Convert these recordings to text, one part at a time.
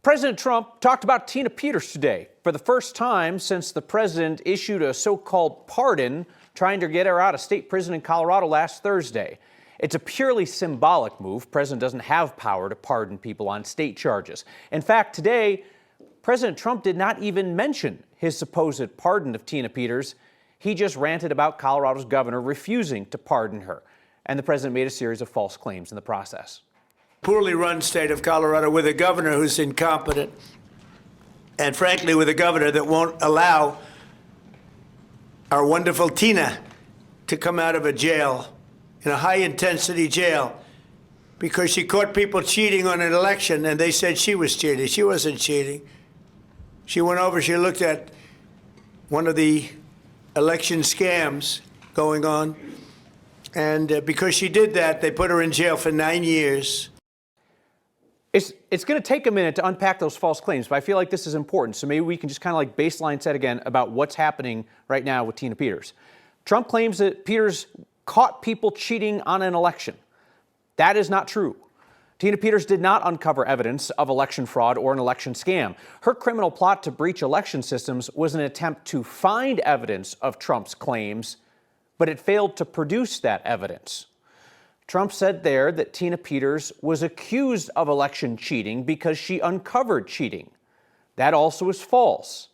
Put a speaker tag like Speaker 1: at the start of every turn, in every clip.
Speaker 1: President Trump talked about Tina Peters today for the first time since the president issued a so-called pardon trying to get her out of state prison in Colorado last Thursday. It's a purely symbolic move. The president doesn't have power to pardon people on state charges. In fact, today, President Trump did not even mention his supposed pardon of Tina Peters. He just ranted about Colorado's governor refusing to pardon her. And the president made a series of false claims in the process.
Speaker 2: Poorly run state of Colorado with a governor who's incompetent, and frankly with a governor that won't allow our wonderful Tina to come out of a jail, in a high-intensity jail, because she caught people cheating on an election and they said she was cheating. She wasn't cheating. She went over, she looked at one of the election scams going on, and because she did that, they put her in jail for 9 years.
Speaker 1: It's going to take a minute to unpack those false claims, but I feel like this is important. So maybe we can just kind of like baseline set again about what's happening right now with Tina Peters. Trump claims that Peters caught people cheating on an election. That is not true. Tina Peters did not uncover evidence of election fraud or an election scam. Her criminal plot to breach election systems was an attempt to find evidence of Trump's claims, but it failed to produce that evidence. Trump said there that Tina Peters was accused of election cheating because she uncovered cheating. That also is false.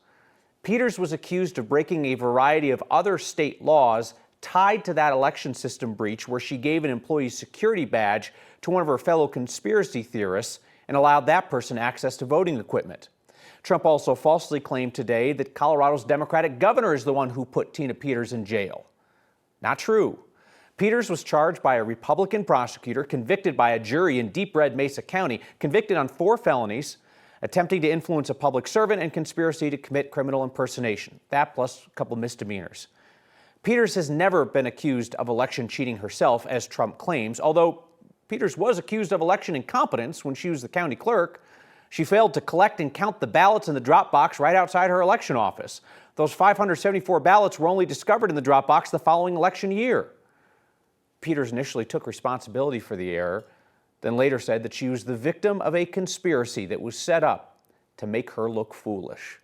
Speaker 1: Peters was accused of breaking a variety of other state laws tied to that election system breach, where she gave an employee's security badge to one of her fellow conspiracy theorists and allowed that person access to voting equipment. Trump also falsely claimed today that Colorado's Democratic governor is the one who put Tina Peters in jail. Not true. Peters was charged by a Republican prosecutor, convicted by a jury in Deep Red Mesa County, convicted on 4 felonies, attempting to influence a public servant and conspiracy to commit criminal impersonation. That plus a couple misdemeanors. Peters has never been accused of election cheating herself, as Trump claims, although Peters was accused of election incompetence when she was the county clerk. She failed to collect and count the ballots in the drop box right outside her election office. Those 574 ballots were only discovered in the drop box the following election year. Peters initially took responsibility for the error, then later said that she was the victim of a conspiracy that was set up to make her look foolish.